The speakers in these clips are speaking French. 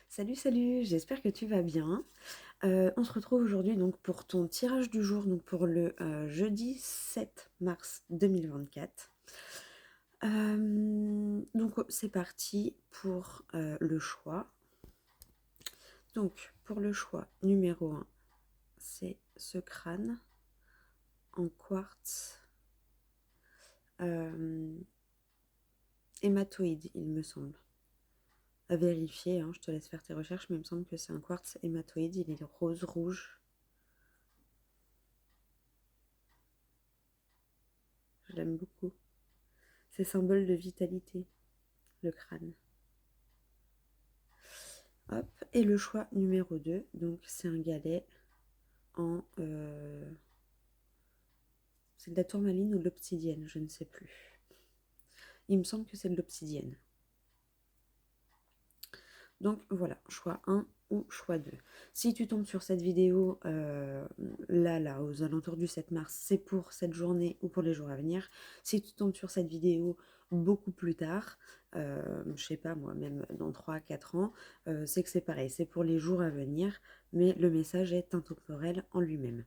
Salut, salut, j'espère que tu vas bien. On se retrouve aujourd'hui donc pour ton tirage du jour, donc pour le jeudi 7 mars 2024. Donc c'est parti pour le choix. Donc pour le choix numéro 1, c'est ce crâne en quartz hématoïde, il me semble. À vérifier, hein, je te laisse faire tes recherches, mais il me semble que c'est un quartz hématoïde, il est rose-rouge. Je l'aime beaucoup. C'est symbole de vitalité, le crâne. Hop, et le choix numéro 2, donc c'est un galet en... c'est de la tourmaline ou de l'obsidienne, je ne sais plus. Il me semble que c'est de l'obsidienne. Donc voilà, choix 1 ou choix 2. Si tu tombes sur cette vidéo là, aux alentours du 7 mars, c'est pour cette journée ou pour les jours à venir. Si tu tombes sur cette vidéo beaucoup plus tard, je sais pas moi, même dans 3-4 ans, c'est que c'est pareil, c'est pour les jours à venir, mais le message est intemporel en lui-même.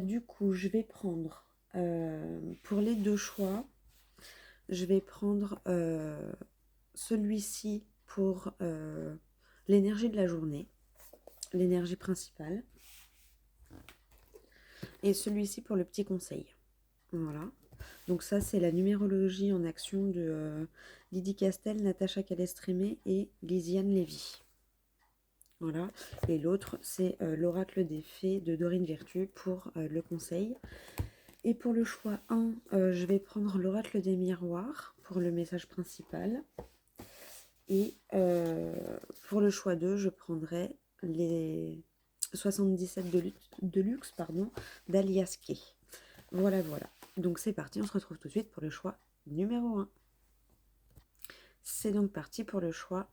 Du coup, je vais prendre, pour les deux choix, je vais prendre celui-ci pour l'énergie de la journée, l'énergie principale, et celui-ci pour le petit conseil. Voilà. Donc ça, c'est la numérologie en action de Lydie Castel, Natacha Calestrémé et Lisiane Lévy. Voilà. Et l'autre, c'est l'oracle des fées de Dorine Virtue pour le conseil. Et pour le choix 1, je vais prendre l'oracle des miroirs pour le message principal. Et pour le choix 2, je prendrai les 77 de luxe d'Alias Kay. Voilà, voilà. Donc c'est parti, on se retrouve tout de suite pour le choix numéro 1. C'est donc parti pour le choix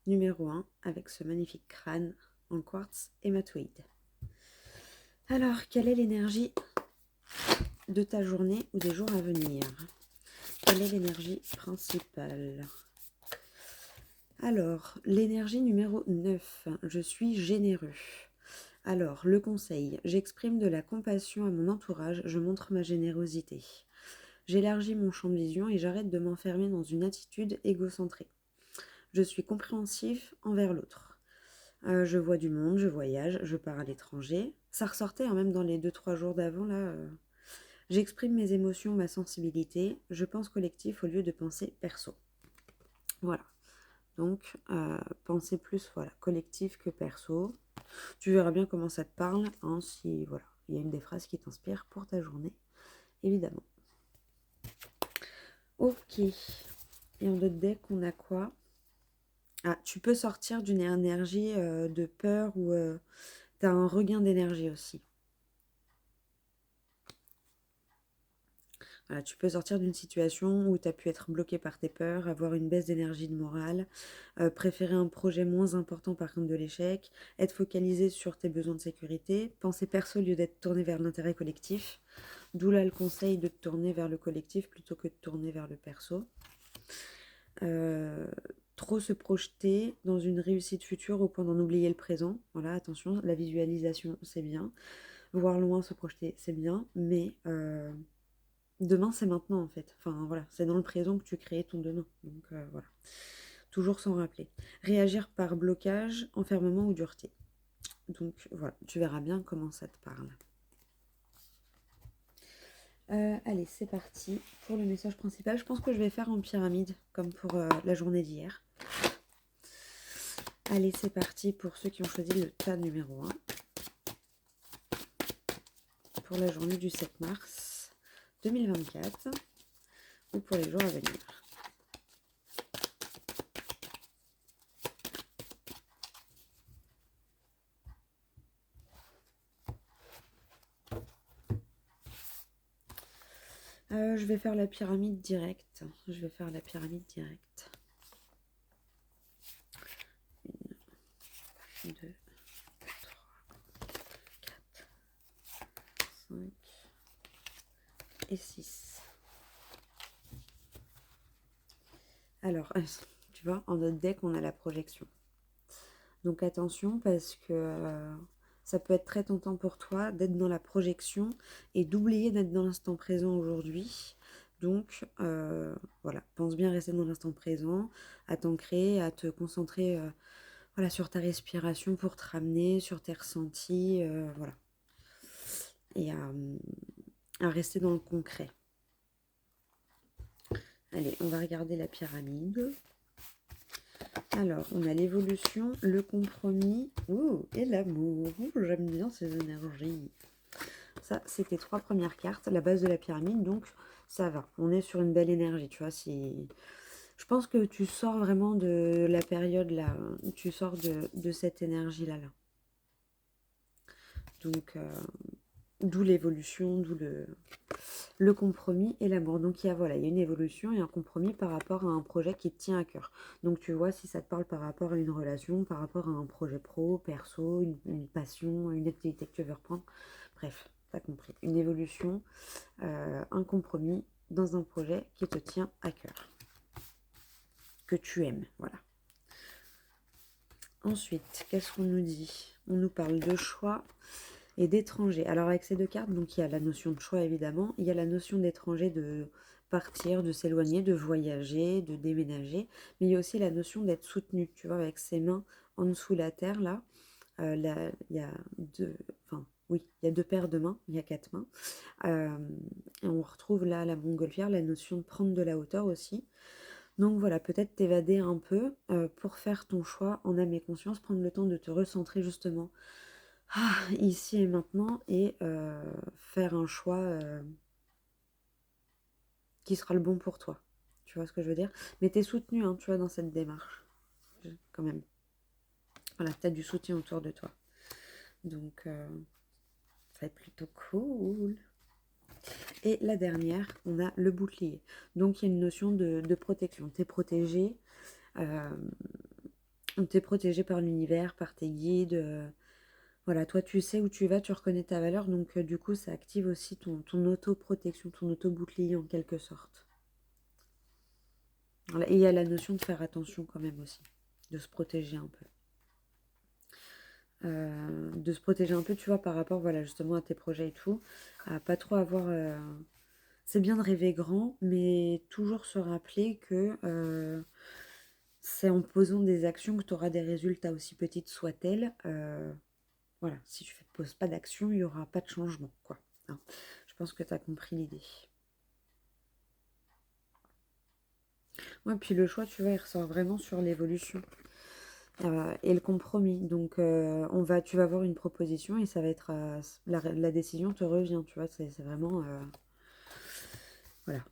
numéro 1 avec ce magnifique crâne en quartz hématoïde. Alors, quelle est l'énergie de ta journée ou des jours à venir? Quelle est l'énergie principale? Alors, l'énergie numéro 9, je suis généreux. Alors, le conseil, j'exprime de la compassion à mon entourage, je montre ma générosité. J'élargis mon champ de vision et j'arrête de m'enfermer dans une attitude égocentrée. Je suis compréhensif envers l'autre. Je vois du monde, je voyage, je pars à l'étranger. Ça ressortait même dans les 2-3 jours d'avant, là. J'exprime mes émotions, ma sensibilité. Je pense collectif au lieu de penser perso. Voilà. Donc, penser plus collectif que perso. Tu verras bien comment ça te parle, hein, si voilà, il y a une des phrases qui t'inspire pour ta journée, évidemment. Ok. Et en d'autres deck, on a quoi? Ah, tu peux sortir d'une énergie de peur ou tu as un regain d'énergie aussi. Voilà, tu peux sortir d'une situation où tu as pu être bloqué par tes peurs, avoir une baisse d'énergie de morale, préférer un projet moins important par contre de l'échec, être focalisé sur tes besoins de sécurité, penser perso au lieu d'être tourné vers l'intérêt collectif. D'où là le conseil de te tourner vers le collectif plutôt que de tourner vers le perso. Trop se projeter dans une réussite future au point d'en oublier le présent. Voilà, attention, la visualisation c'est bien. Voir loin, se projeter c'est bien, mais demain c'est maintenant en fait. Enfin voilà, c'est dans le présent que tu crées ton demain. Donc voilà. Toujours s'en rappeler. Réagir par blocage, enfermement ou dureté. Donc voilà, tu verras bien comment ça te parle. Allez, c'est parti pour le message principal. Je pense que je vais faire en pyramide, comme pour la journée d'hier. Allez, c'est parti pour ceux qui ont choisi le tas numéro 1. Pour la journée du 7 mars 2024 ou pour les jours à venir. Je vais faire la pyramide directe. Je vais faire la pyramide directe. 1, 2, 3, 4, 5 et 6. Alors, tu tu vois, en notre deck, on a la projection. Donc attention parce que ça peut être très tentant pour toi d'être dans la projection et d'oublier d'être dans l'instant présent aujourd'hui. Donc voilà, pense bien à rester dans l'instant présent, à t'ancrer, à te concentrer voilà, sur ta respiration pour te ramener, sur tes ressentis, voilà. Et à rester dans le concret. Allez, on va regarder la pyramide. Alors, on a l'évolution, le compromis et l'amour. J'aime bien ces énergies. Ça, c'est tes 3 premières cartes, la base de la pyramide, donc ça va. On est sur une belle énergie, tu vois. Je pense que tu sors vraiment de la période là, tu sors de cette énergie-là. Donc, d'où l'évolution, d'où le compromis et l'amour. Donc voilà, il y a une évolution et un compromis par rapport à un projet qui te tient à cœur. Donc tu vois si ça te parle par rapport à une relation, par rapport à un projet pro, perso, une passion, une activité que tu veux reprendre. Bref, t'as compris. Une évolution, un compromis dans un projet qui te tient à cœur. Que tu aimes, voilà. Ensuite, qu'est-ce qu'on nous dit? On nous parle de choix et d'étranger. Alors avec ces 2 cartes, donc il y a la notion de choix évidemment, il y a la notion d'étranger, de partir, de s'éloigner, de voyager, de déménager, mais il y a aussi la notion d'être soutenu, tu vois, avec ses mains en dessous de la terre, là, il y a il y a 2 paires de mains, il y a 4 mains, et on retrouve là la montgolfière, la notion de prendre de la hauteur aussi. Donc voilà, peut-être t'évader un peu pour faire ton choix en âme et conscience, prendre le temps de te recentrer justement ici et maintenant et faire un choix qui sera le bon pour toi. Tu vois ce que je veux dire? Mais t'es soutenu, hein, tu vois, dans cette démarche, quand même. Voilà, t'as du soutien autour de toi. Donc, ça va être plutôt cool. Et la dernière, on a le bouclier. Donc, il y a une notion de protection. T'es protégé. T'es protégé par l'univers, par tes guides. Voilà, toi, tu sais où tu vas, tu reconnais ta valeur. Donc, du coup, ça active aussi ton auto-protection, ton auto-bouclier en quelque sorte. Voilà. Et il y a la notion de faire attention quand même aussi, de se protéger un peu. De se protéger un peu, tu vois, par rapport, voilà, justement à tes projets et tout, à pas trop avoir... C'est bien de rêver grand, mais toujours se rappeler que c'est en posant des actions que tu auras des résultats, aussi petites soient-elles. Voilà, si tu ne poses pas d'action, il n'y aura pas de changement, quoi. Hein. Je pense que tu as compris l'idée. Ouais, puis le choix, tu vois, il ressort vraiment sur l'évolution et le compromis. Donc, tu vas avoir une proposition et ça va être... la décision te revient, tu vois, c'est vraiment... voilà.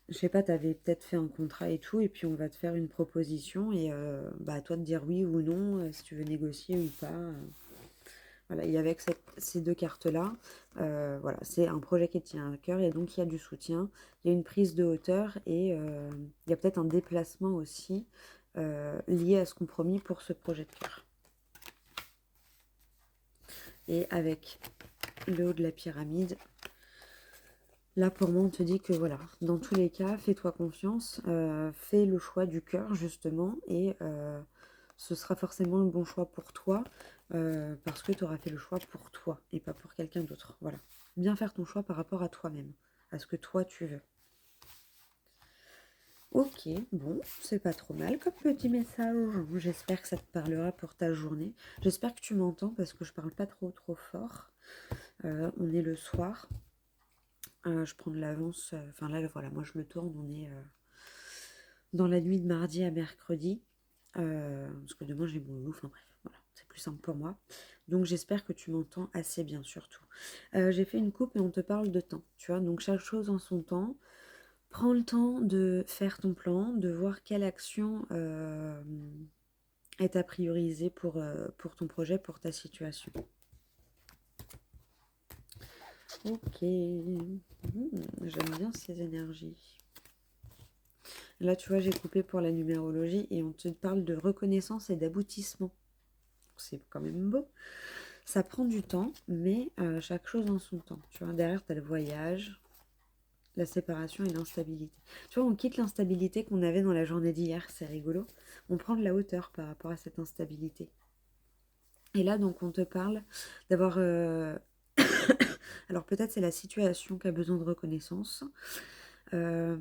Je sais pas, tu avais peut-être fait un contrat et tout, et puis on va te faire une proposition et à toi de dire oui ou non, si tu veux négocier ou pas. Voilà, et avec ces 2 cartes-là, voilà, c'est un projet qui te tient à cœur et donc il y a du soutien, il y a une prise de hauteur et il y a peut-être un déplacement aussi lié à ce compromis pour ce projet de cœur. Et avec le haut de la pyramide, là pour moi on te dit que voilà, dans tous les cas, fais-toi confiance, fais le choix du cœur justement et ce sera forcément le bon choix pour toi parce que tu auras fait le choix pour toi et pas pour quelqu'un d'autre. Voilà. Bien faire ton choix par rapport à toi-même, à ce que toi tu veux. Ok, bon, c'est pas trop mal comme petit message. J'espère que ça te parlera pour ta journée. J'espère que tu m'entends parce que je parle pas trop fort. On est le soir. Je prends de l'avance. Enfin là, voilà, moi je le tourne. On est dans la nuit de mardi à mercredi. Parce que demain j'ai mon loup. Enfin bref, voilà, c'est plus simple pour moi. Donc j'espère que tu m'entends assez bien surtout. J'ai fait une coupe et on te parle de temps. Tu vois, donc chaque chose en son temps. Prends le temps de faire ton plan, de voir quelle action est à prioriser pour ton projet, pour ta situation. Ok. J'aime bien ces énergies. Là, tu vois, j'ai coupé pour la numérologie et on te parle de reconnaissance et d'aboutissement. C'est quand même beau. Ça prend du temps, mais chaque chose en son temps. Tu vois, derrière, tu as le voyage. la séparation et l'instabilité. Tu vois, on quitte l'instabilité qu'on avait dans la journée d'hier, c'est rigolo. On prend de la hauteur par rapport à cette instabilité. Et là, donc, on te parle d'avoir... Alors peut-être c'est la situation qui a besoin de reconnaissance. Euh,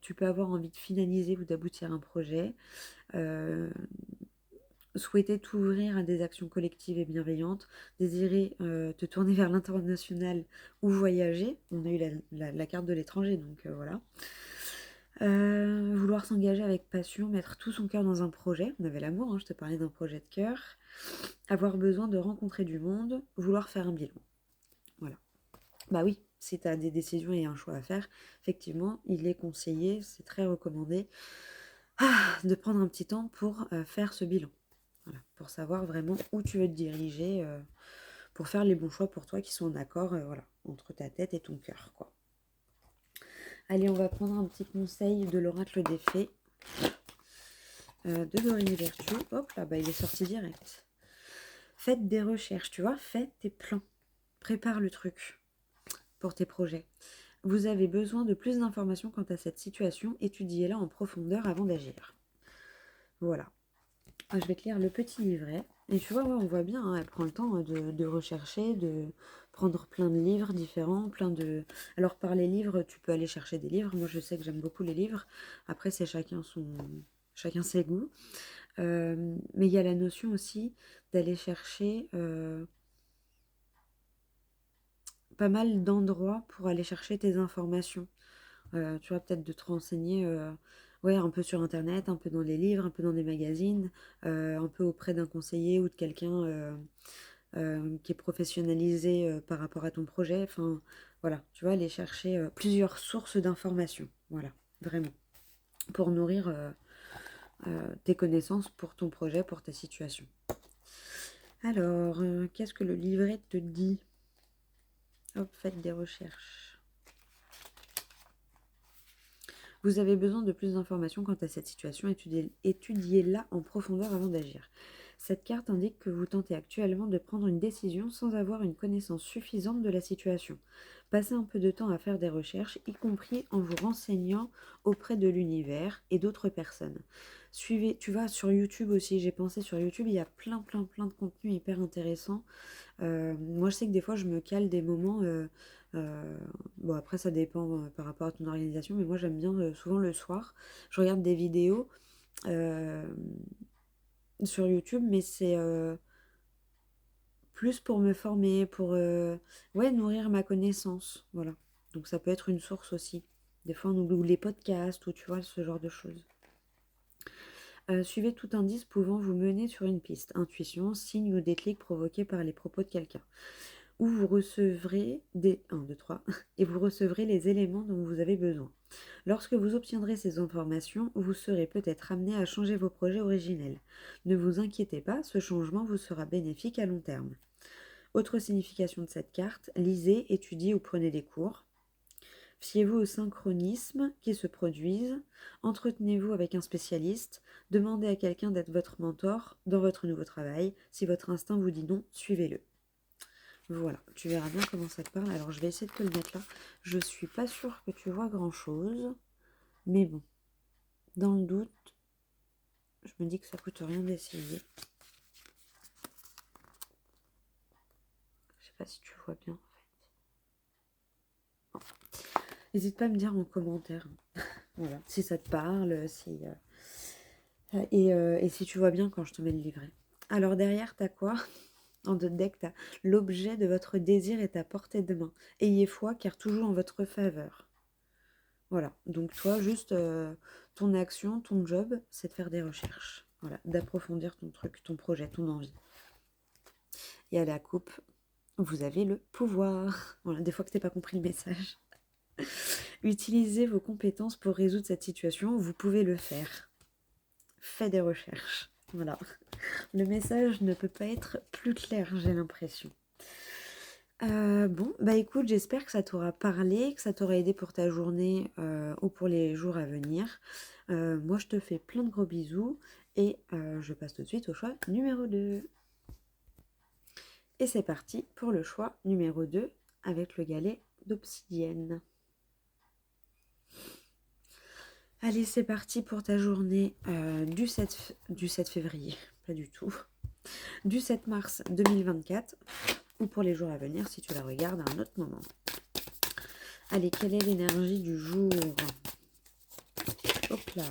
tu peux avoir envie de finaliser ou d'aboutir à un projet. Souhaiter t'ouvrir à des actions collectives et bienveillantes, désirer te tourner vers l'international ou voyager. On a eu la carte de l'étranger, donc voilà. Vouloir s'engager avec passion, mettre tout son cœur dans un projet. On avait l'amour, hein, je te parlais d'un projet de cœur. Avoir besoin de rencontrer du monde, vouloir faire un bilan. Voilà. Bah oui, si tu as des décisions et un choix à faire, effectivement, il est conseillé, c'est très recommandé, de prendre un petit temps pour faire ce bilan. Voilà, pour savoir vraiment où tu veux te diriger, pour faire les bons choix pour toi qui sont en accord voilà, entre ta tête et ton cœur, quoi. Allez, on va prendre un petit conseil de l'oracle des fées de Dorine Vertu. Hop là, bah, il est sorti direct. Faites des recherches, tu vois, faites tes plans. Prépare le truc pour tes projets. Vous avez besoin de plus d'informations quant à cette situation. Étudiez-la en profondeur avant d'agir. Voilà. Je vais te lire le petit livret. Et tu vois, ouais, on voit bien, hein, elle prend le temps de rechercher, de prendre plein de livres différents, plein de... Alors par les livres, tu peux aller chercher des livres. Moi, je sais que j'aime beaucoup les livres. Après, c'est chacun ses goûts. Mais il y a la notion aussi d'aller chercher pas mal d'endroits pour aller chercher tes informations. Tu vois, peut-être de te renseigner ouais, un peu sur Internet, un peu dans les livres, un peu dans des magazines, un peu auprès d'un conseiller ou de quelqu'un qui est professionnalisé par rapport à ton projet. Enfin, voilà, tu vois, aller chercher plusieurs sources d'informations. Voilà, vraiment, pour nourrir tes connaissances pour ton projet, pour ta situation. Alors, qu'est-ce que le livret te dit? Hop, faites des recherches. Vous avez besoin de plus d'informations quant à cette situation, étudiez-la en profondeur avant d'agir. Cette carte indique que vous tentez actuellement de prendre une décision sans avoir une connaissance suffisante de la situation. Passez un peu de temps à faire des recherches, y compris en vous renseignant auprès de l'univers et d'autres personnes. Suivez, tu vas sur YouTube aussi, j'ai pensé sur YouTube, il y a plein de contenus hyper intéressants. Moi, je sais que des fois, je me cale des moments. Bon, après, ça dépend par rapport à ton organisation, mais moi, j'aime bien souvent le soir. Je regarde des vidéos euh, sur YouTube, mais c'est plus pour me former, pour ouais, nourrir ma connaissance. Voilà. Donc, ça peut être une source aussi. Des fois, on oublie les podcasts ou tu vois, ce genre de choses. Suivez tout indice pouvant vous mener sur une piste. Intuition, signe ou déclic provoqué par les propos de quelqu'un. Où vous recevrez des 1, 2, 3, et vous recevrez les éléments dont vous avez besoin. Lorsque vous obtiendrez ces informations, vous serez peut-être amené à changer vos projets originels. Ne vous inquiétez pas, ce changement vous sera bénéfique à long terme. Autre signification de cette carte, lisez, étudiez ou prenez des cours. Fiez-vous aux synchronismes qui se produisent. Entretenez-vous avec un spécialiste. Demandez à quelqu'un d'être votre mentor dans votre nouveau travail. Si votre instinct vous dit non, suivez-le. Voilà, tu verras bien comment ça te parle. Alors, je vais essayer de te le mettre là. Je suis pas sûre que tu vois grand-chose. Mais bon, dans le doute, je me dis que ça coûte rien d'essayer. Je sais pas si tu vois bien, en fait. Bon. N'hésite pas à me dire en commentaire. Voilà, si ça te parle, si... et si tu vois bien quand je te mets le livret. Alors, derrière, t'as quoi? En deux deck, t'as l'objet de votre désir est à portée de main. Ayez foi, car toujours en votre faveur. Voilà, donc toi, juste ton action, ton job, c'est de faire des recherches. Voilà, d'approfondir ton truc, ton projet, ton envie. Et à la coupe, vous avez le pouvoir. Voilà, des fois que tu n'as pas compris le message. Utilisez vos compétences pour résoudre cette situation, vous pouvez le faire. Faites des recherches. Voilà. Le message ne peut pas être plus clair, j'ai l'impression. Bon, bah écoute, j'espère que ça t'aura parlé, que ça t'aura aidé pour ta journée ou pour les jours à venir. Moi, je te fais plein de gros bisous et je passe tout de suite au choix numéro 2. Et c'est parti pour le choix numéro 2 avec le galet d'obsidienne. Allez, c'est parti pour ta journée du 7 février, pas du tout, du 7 mars 2024, ou pour les jours à venir si tu la regardes à un autre moment. Allez, quelle est l'énergie du jour? Hop là.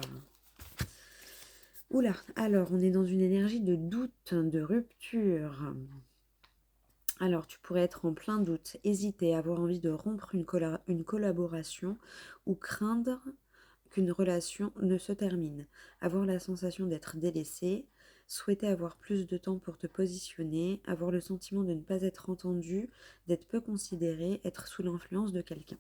Oula, alors on est dans une énergie de doute, de rupture. Alors tu pourrais être en plein doute, hésiter, avoir envie de rompre une collaboration ou craindre qu'une relation ne se termine, avoir la sensation d'être délaissé, souhaiter avoir plus de temps pour te positionner, avoir le sentiment de ne pas être entendu, d'être peu considéré, être sous l'influence de quelqu'un.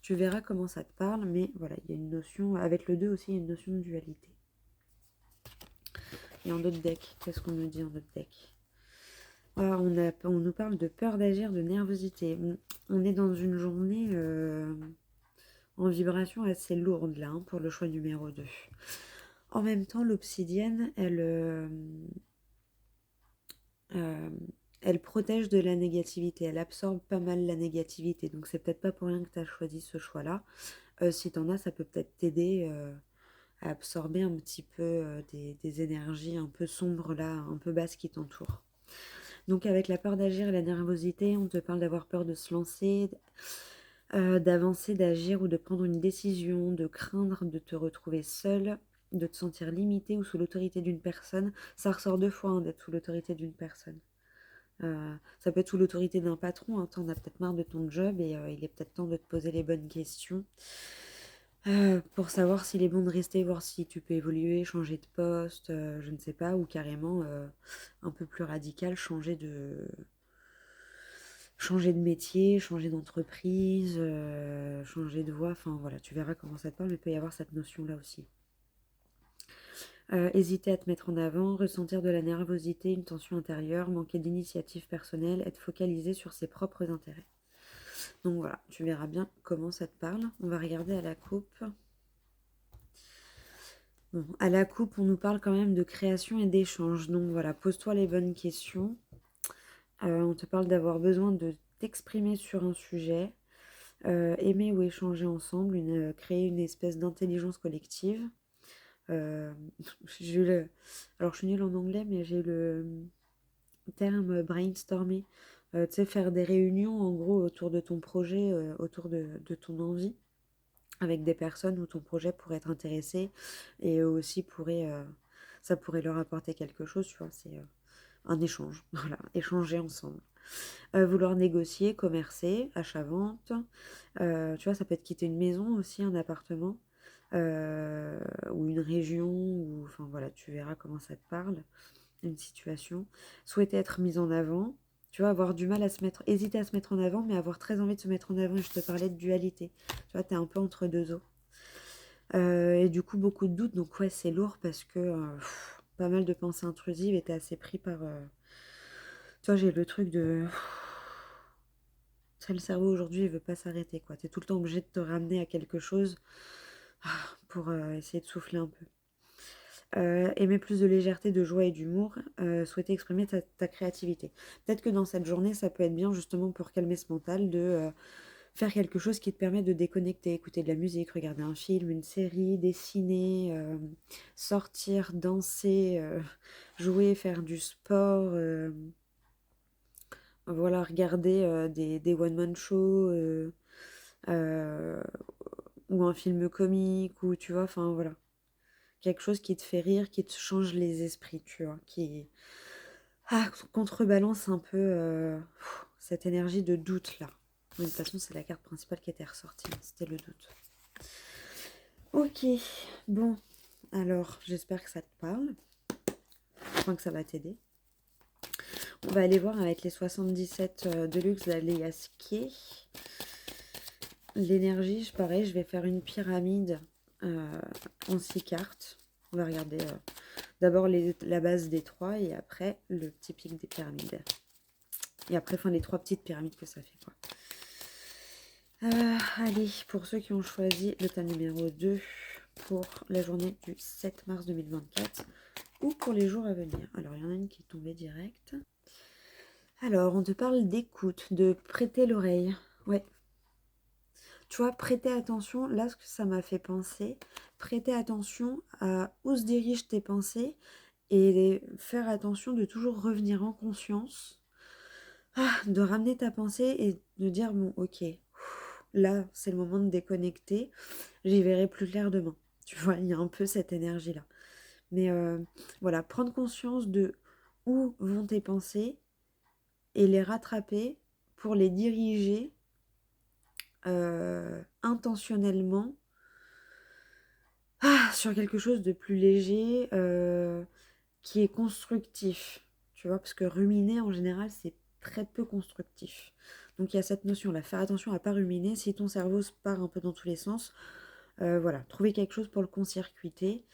Tu verras comment ça te parle, mais voilà, il y a une notion, avec le 2 aussi, il y a une notion de dualité. Et en d'autres decks, qu'est-ce qu'on nous dit en d'autres decks? Ah, on nous parle de peur d'agir, de nervosité. On est dans une journée en vibration assez lourde là, pour le choix numéro 2. En même temps, l'obsidienne, elle protège de la négativité. Elle absorbe pas mal la négativité. Donc, c'est peut-être pas pour rien que tu as choisi ce choix-là. Si tu en as, ça peut peut-être t'aider à absorber un petit peu des énergies un peu sombres là, un peu basses qui t'entourent. Donc, avec la peur d'agir et la nervosité, on te parle d'avoir peur de se lancer, d'avancer, d'agir ou de prendre une décision, de craindre de te retrouver seul, de te sentir limité ou sous l'autorité d'une personne. Ça ressort 2 fois d'être sous l'autorité d'une personne. Ça peut être sous l'autorité d'un patron, hein, t'en as peut-être marre de ton job et il est peut-être temps de te poser les bonnes questions pour savoir s'il est bon de rester, voir si tu peux évoluer, changer de poste, je ne sais pas, ou carrément un peu plus radical, changer de métier, changer d'entreprise, changer de voie, enfin voilà, tu verras comment ça te parle, mais il peut y avoir cette notion-là aussi. Hésiter à te mettre en avant, ressentir de la nervosité, une tension intérieure, manquer d'initiative personnelle, être focalisé sur ses propres intérêts. Donc voilà, tu verras bien comment ça te parle. On va regarder à la coupe. Bon, à la coupe, on nous parle quand même de création et d'échange. Donc voilà, pose-toi les bonnes questions. On te parle d'avoir besoin de t'exprimer sur un sujet, aimer ou échanger ensemble, créer une espèce d'intelligence collective. Euh, alors je suis nulle en anglais, mais j'ai le terme brainstormer. Tu sais, faire des réunions en gros autour de ton projet, autour de ton envie, avec des personnes où ton projet pourrait être intéressé et aussi ça pourrait leur apporter quelque chose, tu vois, c'est un échange, voilà, échanger ensemble. Vouloir négocier, commercer, achat-vente, tu vois, ça peut être quitter une maison aussi, un appartement, ou une région, ou enfin voilà, tu verras comment ça te parle, une situation. Souhaiter être mise en avant, tu vois, avoir du mal à se mettre, hésiter à se mettre en avant, mais avoir très envie de se mettre en avant. Et je te parlais de dualité, tu vois, t'es un peu entre deux eaux. Et du coup, beaucoup de doutes, donc ouais, c'est lourd parce que pas mal de pensées intrusives et t'es assez pris par... Tu vois, j'ai le truc de... le cerveau aujourd'hui, il veut pas s'arrêter, quoi. T'es tout le temps obligé de te ramener à quelque chose pour essayer de souffler un peu. Aimer plus de légèreté, de joie et d'humour, souhaiter exprimer ta créativité. Peut-être que dans cette journée, ça peut être bien justement pour calmer ce mental de faire quelque chose qui te permet de déconnecter, écouter de la musique, regarder un film, une série, dessiner, sortir, danser, jouer, faire du sport, voilà, regarder des one-man shows euh, ou un film comique, ou tu vois, enfin voilà. Quelque chose qui te fait rire, qui te change les esprits, tu vois, qui contrebalance un peu cette énergie de doute là. De toute façon, c'est la carte principale qui était ressortie, hein, c'était le doute. Ok, bon, alors j'espère que ça te parle, enfin que ça va t'aider. On va aller voir avec les 77 Deluxe d'Alias Key. L'énergie, pareil, je vais faire une pyramide en 6 cartes. On va regarder d'abord la base des 3 et après le petit pic des pyramides. Et après, enfin, les 3 petites pyramides que ça fait, quoi. Allez, pour ceux qui ont choisi le thème numéro 2 pour la journée du 7 mars 2024 ou pour les jours à venir. Alors, il y en a une qui est tombée direct. Alors, on te parle d'écoute, de prêter l'oreille. Ouais. tu vois, prêter attention, là, ce que ça m'a fait penser, prêter attention à où se dirigent tes pensées et faire attention de toujours revenir en conscience, de ramener ta pensée et de dire, bon, ok, là, c'est le moment de déconnecter, j'y verrai plus clair demain. Tu vois, il y a un peu cette énergie-là. Mais voilà, prendre conscience de où vont tes pensées et les rattraper pour les diriger intentionnellement sur quelque chose de plus léger qui est constructif. Tu vois, parce que ruminer en général, c'est très peu constructif. Donc il y a cette notion-là, faire attention à ne pas ruminer. Si ton cerveau se part un peu dans tous les sens, voilà, trouver quelque chose pour le concircuiter.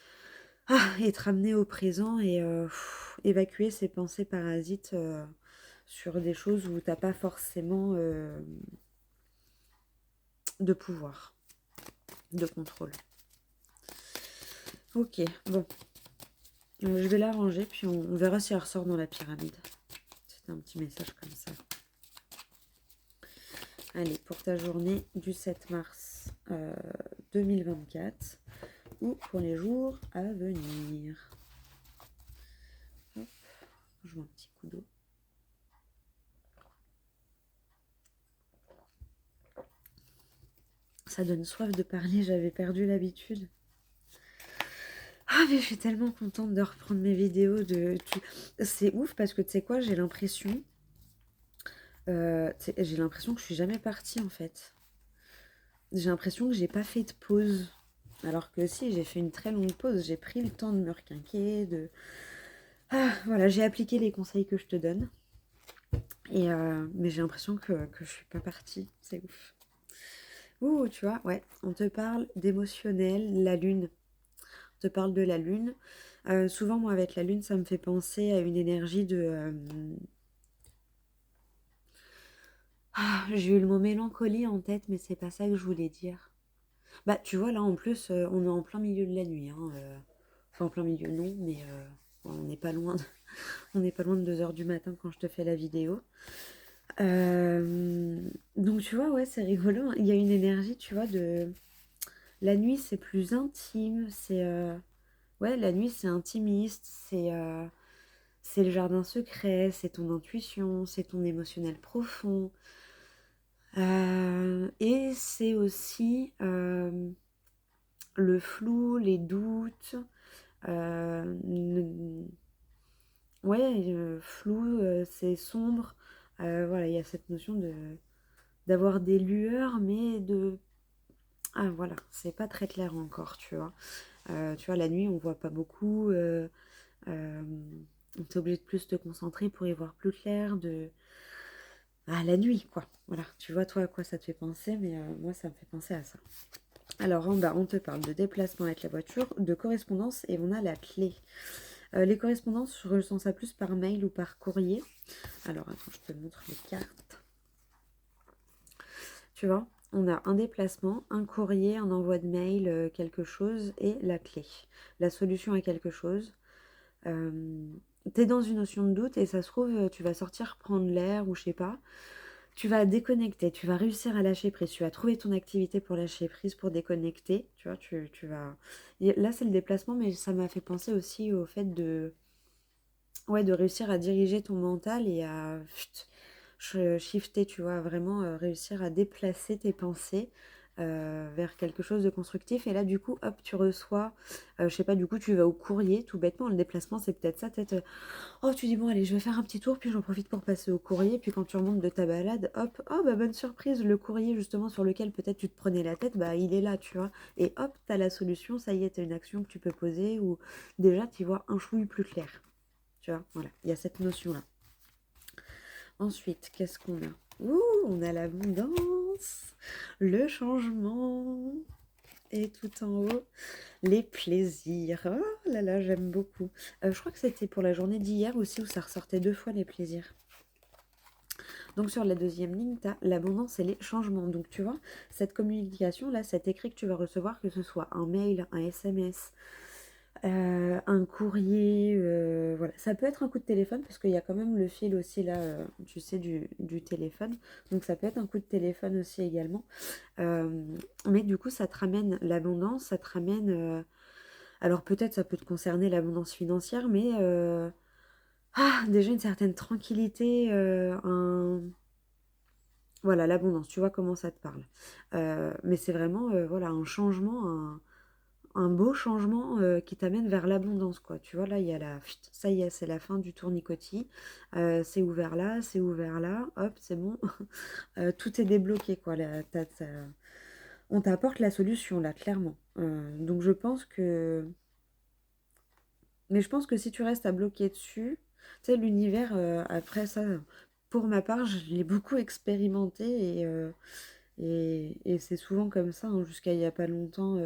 Et te ramener au présent et évacuer ces pensées parasites sur des choses où t'as pas forcément de pouvoir, de contrôle. Ok, bon. Je vais la ranger, puis on verra si elle ressort dans la pyramide. C'était un petit message comme ça. Allez, pour ta journée du 7 mars 2024 ou pour les jours à venir. Hop, je vois un petit coup d'eau. Ça donne soif de parler, j'avais perdu l'habitude. Ah mais je suis tellement contente de reprendre mes vidéos. C'est ouf parce que tu sais quoi, j'ai l'impression que je suis jamais partie en fait. J'ai l'impression que j'ai pas fait de pause. Alors que si, j'ai fait une très longue pause. J'ai pris le temps de me requinquer, voilà, j'ai appliqué les conseils que je te donne. Mais j'ai l'impression que je suis pas partie. C'est ouf. Ouh, tu vois, ouais, on te parle d'émotionnel, la lune. On te parle de la lune. Souvent, moi, avec la lune, ça me fait penser à une énergie de... j'ai eu le mot mélancolie en tête, mais c'est pas ça que je voulais dire. Bah, tu vois, là, en plus, on est en plein milieu de la nuit. Hein, enfin, en plein milieu, non, mais on n'est pas loin on n'est pas loin de 2 heures du matin quand je te fais la vidéo. Donc, tu vois, ouais, c'est rigolo. Hein. Il y a une énergie, tu vois, de... La nuit, c'est plus intime, c'est... Ouais, la nuit, c'est intimiste, c'est le jardin secret, c'est ton intuition, c'est ton émotionnel profond. Et c'est aussi le flou, les doutes. Ouais, flou, c'est sombre. Voilà, il y a cette notion d'avoir des lueurs, mais de... Ah voilà, c'est pas très clair encore, tu vois. Tu vois, la nuit, on voit pas beaucoup. Euh, T'es obligé de plus te concentrer pour y voir plus clair, la nuit, quoi. Voilà, tu vois, toi, à quoi ça te fait penser, mais moi, ça me fait penser à ça. Alors, en bas, on te parle de déplacement avec la voiture, de correspondance, et on a la clé. Les correspondances, je ressens ça plus par mail ou par courrier. Alors, attends, je te montre les cartes. Tu vois, on a un déplacement, un courrier, un envoi de mail, quelque chose, et la clé. La solution à quelque chose. T'es dans une notion de doute et ça se trouve, tu vas sortir prendre l'air ou je sais pas. Tu vas déconnecter, tu vas réussir à lâcher prise, tu vas trouver ton activité pour lâcher prise, pour déconnecter. Tu vois, tu vas... Là, c'est le déplacement, mais ça m'a fait penser aussi au fait ouais, de réussir à diriger ton mental et à shifter, tu vois, vraiment réussir à déplacer tes pensées vers quelque chose de constructif. Et là, du coup, hop, tu reçois, je sais pas, du coup, tu vas au courrier, tout bêtement. Le déplacement, c'est peut-être ça, peut-être, oh, tu dis, bon, allez, je vais faire un petit tour, puis j'en profite pour passer au courrier. Puis quand tu remontes de ta balade, hop, oh, bah, bonne surprise, le courrier, justement, sur lequel peut-être tu te prenais la tête, bah, il est là, tu vois. Et hop, t'as la solution, ça y est, t'as une action que tu peux poser, ou déjà, tu vois un chouille plus clair. Tu vois, voilà, il y a cette notion-là. Ensuite, qu'est-ce qu'on a? Ouh, on a l'abondance, le changement, et tout en haut, les plaisirs. Oh là là, j'aime beaucoup. Je crois que c'était pour la journée d'hier aussi où ça ressortait 2 fois les plaisirs. Donc sur la deuxième ligne, tu as l'abondance et les changements. Donc tu vois, cette communication-là, cet écrit que tu vas recevoir, que ce soit un mail, un SMS, un courrier, voilà, voilà. Ça peut être un coup de téléphone, parce qu'il y a quand même le fil aussi là, tu sais, du téléphone. Donc ça peut être un coup de téléphone aussi également. Mais du coup, ça te ramène l'abondance, ça te ramène... alors peut-être ça peut te concerner l'abondance financière, mais déjà une certaine tranquillité, voilà, l'abondance, tu vois comment ça te parle. Mais c'est vraiment voilà, un changement, un beau changement qui t'amène vers l'abondance, quoi. Tu vois, là, il y a la... Ça y est, c'est la fin du tournicotis. C'est ouvert là, hop, c'est bon. Tout est débloqué, quoi. Là, on t'apporte la solution, là, clairement. Donc je pense que... Mais je pense que si tu restes à bloquer dessus, tu sais, l'univers, après ça, pour ma part, je l'ai beaucoup expérimenté et c'est souvent comme ça, hein, jusqu'à il n'y a pas longtemps.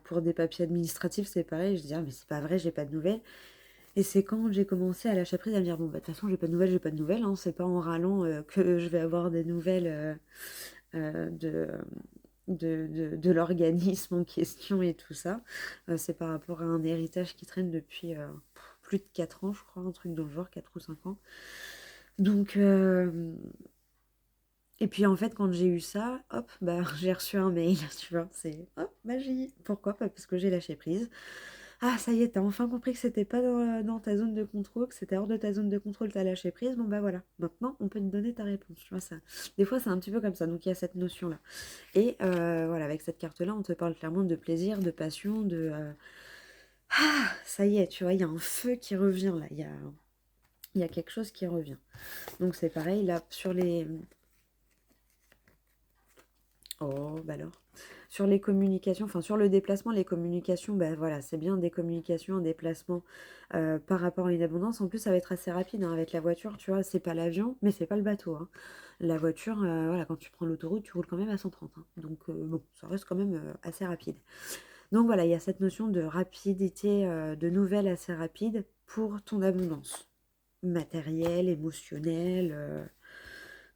Pour des papiers administratifs, c'est pareil. Je dis, ah, mais c'est pas vrai, j'ai pas de nouvelles. Et c'est quand j'ai commencé à lâcher prise à me dire, bon, bah, de toute façon, j'ai pas de nouvelles. Hein, c'est pas en râlant que je vais avoir des nouvelles de, de l'organisme en question et tout ça. C'est par rapport à un héritage qui traîne depuis plus de 4 ans, je crois, un truc dans le genre, 4 ou 5 ans. Donc, et puis en fait, quand j'ai eu ça, hop, bah, j'ai reçu un mail, tu vois, c'est hop, magie. Pourquoi? Pas parce que j'ai lâché prise. Ah, ça y est, t'as enfin compris que c'était pas dans ta zone de contrôle, que c'était hors de ta zone de contrôle, t'as lâché prise. Bon, bah voilà, maintenant, on peut te donner ta réponse, tu vois ça. Des fois, c'est un petit peu comme ça, donc il y a cette notion-là. Et voilà, avec cette carte-là, on te parle clairement de plaisir, de passion, de... Ah, ça y est, tu vois, il y a un feu qui revient, là, il y a quelque chose qui revient. Donc c'est pareil, là, sur les... Oh, bah alors. Sur les communications, enfin sur le déplacement, les communications, ben voilà, c'est bien des communications, un déplacement par rapport à une abondance. En plus, ça va être assez rapide hein, avec la voiture, tu vois, c'est pas l'avion, mais c'est pas le bateau. Hein. La voiture, voilà, quand tu prends l'autoroute, tu roules quand même à 130. Hein. Donc bon, ça reste quand même assez rapide. Donc voilà, il y a cette notion de rapidité, de nouvelles assez rapides pour ton abondance matérielle, émotionnelle,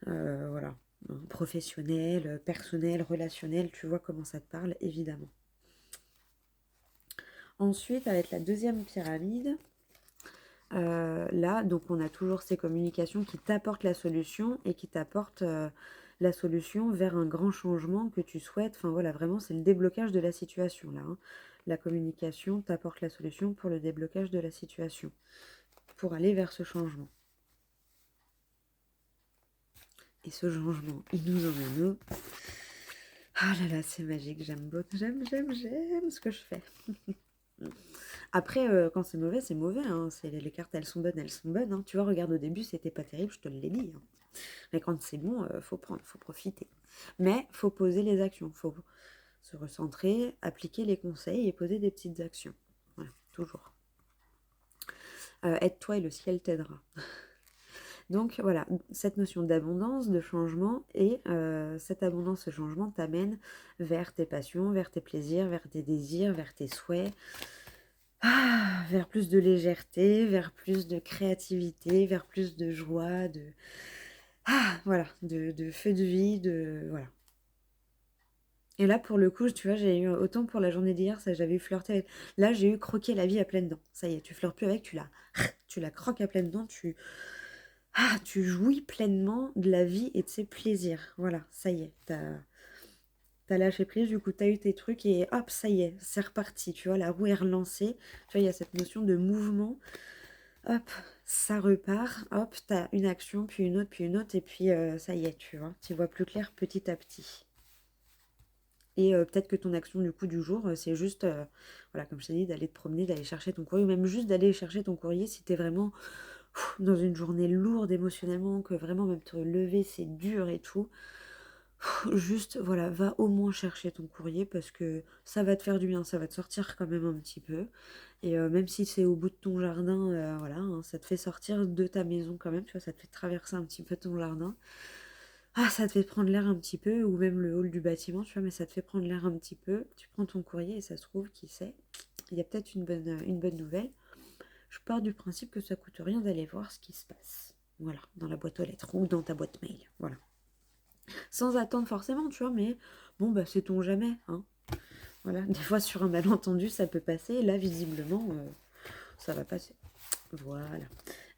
voilà. Professionnel, personnel, relationnel, tu vois comment ça te parle, évidemment. Ensuite, avec la deuxième pyramide, là, donc on a toujours ces communications qui t'apportent la solution et qui t'apportent la solution vers un grand changement que tu souhaites. Enfin voilà, vraiment, c'est le déblocage de la situation là. Hein. La communication t'apporte la solution pour le déblocage de la situation, pour aller vers ce changement. Et ce changement, il nous emmène où? Ah là là, c'est magique, j'aime beaucoup, j'aime ce que je fais. Après, quand c'est mauvais. Hein. Les cartes, elles sont bonnes. Hein. Tu vois, regarde, au début, c'était pas terrible, je te l'ai dit. Hein. Mais quand c'est bon, faut prendre, faut profiter. Mais faut poser les actions, faut se recentrer, appliquer les conseils et poser des petites actions. Voilà, toujours. Aide-toi et le ciel t'aidera. Donc voilà, cette notion d'abondance, de changement, et cette abondance, ce changement t'amène vers tes passions, vers tes plaisirs, vers tes désirs, vers tes souhaits, vers plus de légèreté, vers plus de créativité, vers plus de joie, voilà, de feu de vie, voilà. Et là, pour le coup, tu vois, j'ai eu, autant pour la journée d'hier, ça j'avais eu flirté avec... Là, j'ai eu croquer la vie à pleines dents. Ça y est, tu flirtes plus avec, tu la croques à pleines dents, tu jouis pleinement de la vie et de ses plaisirs. Voilà, ça y est, t'as lâché prise, du coup, t'as eu tes trucs et hop, ça y est, c'est reparti. Tu vois, la roue est relancée. Tu vois, il y a cette notion de mouvement. Hop, ça repart. Hop, t'as une action, puis une autre, et puis ça y est, tu vois. Tu vois plus clair petit à petit. Et peut-être que ton action du coup du jour, c'est juste, voilà, comme je t'ai dit, d'aller te promener, d'aller chercher ton courrier, ou même juste d'aller chercher ton courrier si t'es vraiment dans une journée lourde émotionnellement, que vraiment même te lever c'est dur et tout. Juste, voilà, va au moins chercher ton courrier parce que ça va te faire du bien, ça va te sortir quand même un petit peu. Et même si c'est au bout de ton jardin, voilà, hein, ça te fait sortir de ta maison quand même, tu vois, ça te fait traverser un petit peu ton jardin. Ah, ça te fait prendre l'air un petit peu, ou même le hall du bâtiment, tu vois, mais ça te fait prendre l'air un petit peu. Tu prends ton courrier et ça se trouve, qui sait, il y a peut-être une bonne nouvelle. Je pars du principe que ça coûte rien d'aller voir ce qui se passe. Voilà, dans la boîte aux lettres ou dans ta boîte mail. Voilà. Sans attendre forcément, tu vois, mais bon, bah, sait-on jamais, hein. Voilà, des fois sur un malentendu, ça peut passer. Là, visiblement, Ça va passer. Voilà.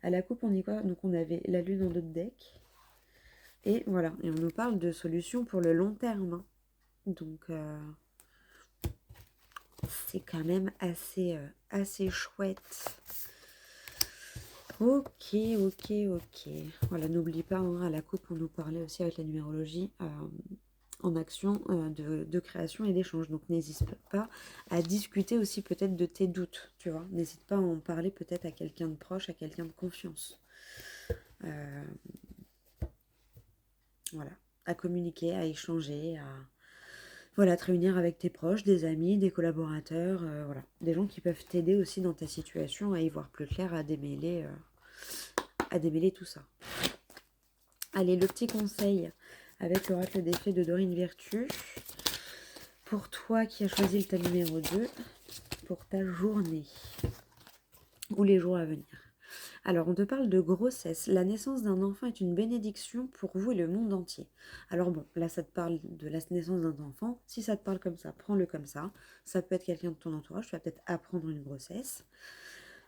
À la coupe, on dit quoi? Donc on avait la lune en d'autres decks. Et voilà. Et on nous parle de solutions pour le long terme, hein. Donc c'est quand même assez chouette. Ok, ok, ok. Voilà, n'oublie pas, hein, à la coupe, on nous parlait aussi avec la numérologie en action de création et d'échange. Donc n'hésite pas à discuter aussi peut-être de tes doutes, tu vois. N'hésite pas à en parler peut-être à quelqu'un de proche, à quelqu'un de confiance. Voilà, à communiquer, à échanger, à voilà, te réunir avec tes proches, des amis, des collaborateurs, voilà, des gens qui peuvent t'aider aussi dans ta situation à y voir plus clair, à démêler tout ça. Allez, le petit conseil avec l'oracle des fées de Dorine Virtue. Pour toi qui as choisi le thème numéro 2, pour ta journée ou les jours à venir. Alors, on te parle de grossesse. La naissance d'un enfant est une bénédiction pour vous et le monde entier. Alors bon, là, ça te parle de la naissance d'un enfant. Si ça te parle comme ça, prends-le comme ça. Ça peut être quelqu'un de ton entourage. Tu vas peut-être apprendre une grossesse.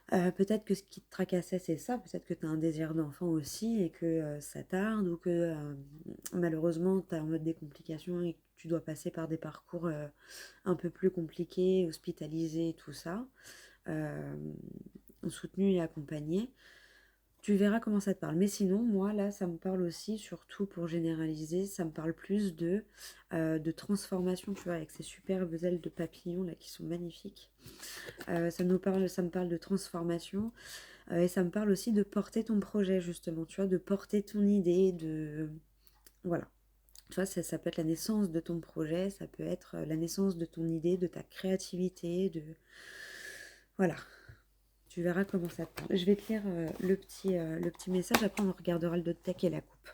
Peut-être que ce qui te tracassait, c'est ça. Peut-être que tu as un désir d'enfant aussi et que ça tarde ou que malheureusement, tu as en mode des complications et que tu dois passer par des parcours un peu plus compliqués, hospitalisés, tout ça. Soutenu et accompagné. Tu verras comment ça te parle. Mais sinon, moi, là, ça me parle aussi, surtout pour généraliser, ça me parle plus de transformation, tu vois, avec ces superbes ailes de papillon, là, qui sont magnifiques. Ça me parle de transformation. Et ça me parle aussi de porter ton projet, justement, tu vois, de porter ton idée, de... Voilà. Tu vois, ça peut être la naissance de ton projet, ça peut être la naissance de ton idée, de ta créativité, de... Voilà. Tu verras comment ça te parle. Je vais te lire le petit message, après on regardera le deck et la coupe.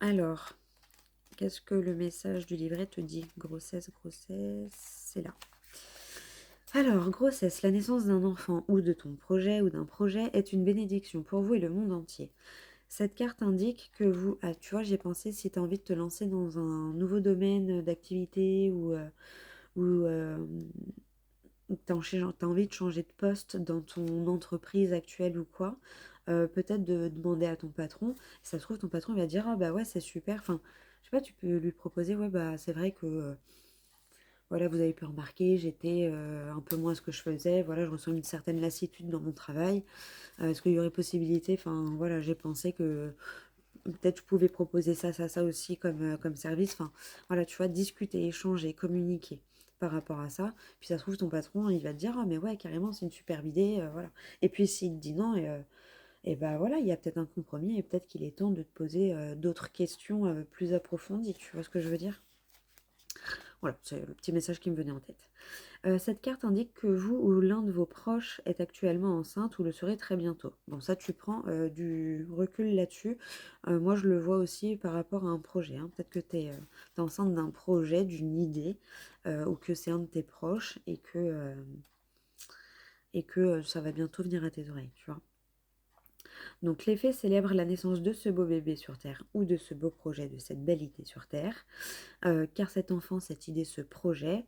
Alors, qu'est-ce que le message du livret te dit? Grossesse, c'est là. Alors, grossesse, la naissance d'un enfant ou de ton projet ou d'un projet est une bénédiction pour vous et le monde entier. Cette carte indique que vous... Ah, tu vois, j'ai pensé si tu as envie de te lancer dans un nouveau domaine d'activité ou tu as envie de changer de poste dans ton entreprise actuelle ou quoi, peut-être de demander à ton patron. Si ça se trouve, ton patron il va dire, ah bah ouais, c'est super. Enfin, je sais pas, tu peux lui proposer, ouais, bah c'est vrai que voilà, vous avez pu remarquer, j'étais un peu moins ce que je faisais. Voilà, je ressens une certaine lassitude dans mon travail. Est-ce qu'il y aurait possibilité, enfin voilà, j'ai pensé que peut-être je pouvais proposer ça aussi comme service. Enfin, voilà, tu vois, discuter, échanger, communiquer par rapport à ça. Puis ça se trouve, ton patron, il va te dire, ah mais ouais, carrément, c'est une superbe idée, voilà. Et puis s'il te dit non, et ben voilà, il y a peut-être un compromis et peut-être qu'il est temps de te poser d'autres questions plus approfondies. Tu vois ce que je veux dire? Voilà, c'est le petit message qui me venait en tête. Cette carte indique que vous ou l'un de vos proches est actuellement enceinte ou le serez très bientôt. Bon, ça, tu prends du recul là-dessus. Moi, je le vois aussi par rapport à un projet, hein. Peut-être que tu es enceinte d'un projet, d'une idée, ou que c'est un de tes proches et que ça va bientôt venir à tes oreilles, tu vois. Donc les fées célèbrent la naissance de ce beau bébé sur Terre ou de ce beau projet, de cette belle idée sur Terre, car cet enfant, cette idée, ce projet,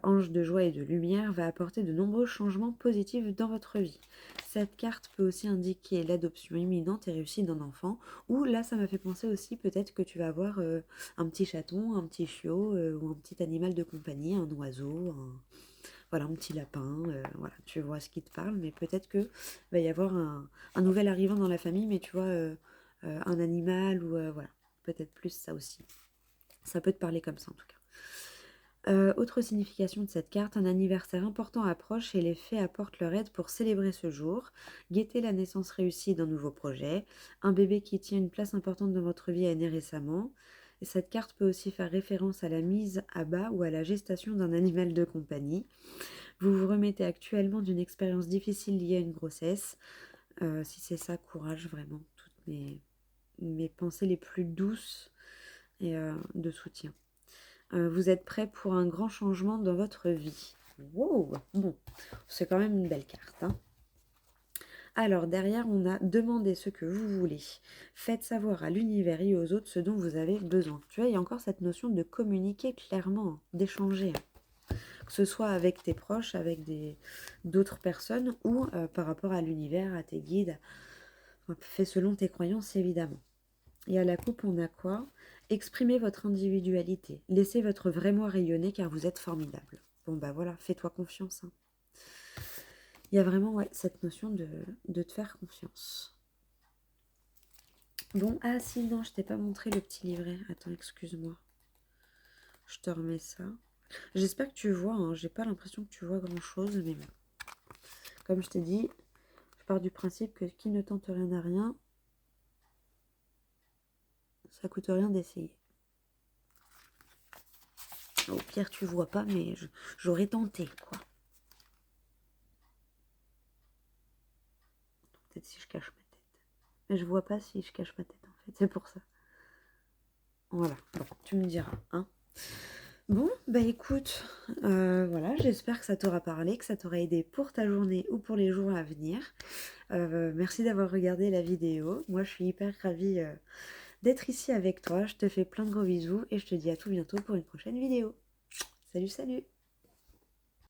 ange de joie et de lumière, va apporter de nombreux changements positifs dans votre vie. Cette carte peut aussi indiquer l'adoption imminente et réussie d'un enfant, ou là ça m'a fait penser aussi peut-être que tu vas avoir un petit chaton, un petit chiot, ou un petit animal de compagnie, un oiseau, voilà, un petit lapin, voilà, tu vois ce qui te parle, mais peut-être que va y avoir un nouvel arrivant dans la famille, mais tu vois, un animal, ou voilà, peut-être plus ça aussi. Ça peut te parler comme ça en tout cas. Autre signification de cette carte, un anniversaire important approche et les fées apportent leur aide pour célébrer ce jour, guetter la naissance réussie d'un nouveau projet, un bébé qui tient une place importante dans votre vie est né récemment. Et cette carte peut aussi faire référence à la mise à bas ou à la gestation d'un animal de compagnie. Vous vous remettez actuellement d'une expérience difficile liée à une grossesse. Si c'est ça, courage, vraiment. Toutes mes pensées les plus douces et de soutien. Vous êtes prêt pour un grand changement dans votre vie. Wow, bon, c'est quand même une belle carte, hein. Alors, derrière, on a demandé ce que vous voulez. Faites savoir à l'univers et aux autres ce dont vous avez besoin. Tu vois, il y a encore cette notion de communiquer clairement, d'échanger. Que ce soit avec tes proches, avec d'autres personnes ou par rapport à l'univers, à tes guides. Fait selon tes croyances, évidemment. Et à la coupe, on a quoi? Exprimez votre individualité. Laissez votre vrai moi rayonner car vous êtes formidable. Bon, bah voilà, fais-toi confiance. Hein. Il y a vraiment cette notion de te faire confiance. Bon, ah si, non, je t'ai pas montré le petit livret. Attends, excuse-moi. Je te remets ça. J'espère que tu vois, hein. J'ai pas l'impression que tu vois grand-chose, mais bon. Comme je t'ai dit, je pars du principe que qui ne tente rien à rien, ça coûte rien d'essayer. Au pire, tu vois pas, mais j'aurais tenté, quoi. Peut-être si je cache ma tête. Mais je vois pas si je cache ma tête, en fait. C'est pour ça. Voilà. Bon, tu me diras, hein. Bon, bah écoute, voilà, j'espère que ça t'aura parlé, que ça t'aura aidé pour ta journée ou pour les jours à venir. Merci d'avoir regardé la vidéo. Moi, je suis hyper ravie d'être ici avec toi. Je te fais plein de gros bisous et je te dis à tout bientôt pour une prochaine vidéo. Salut, salut!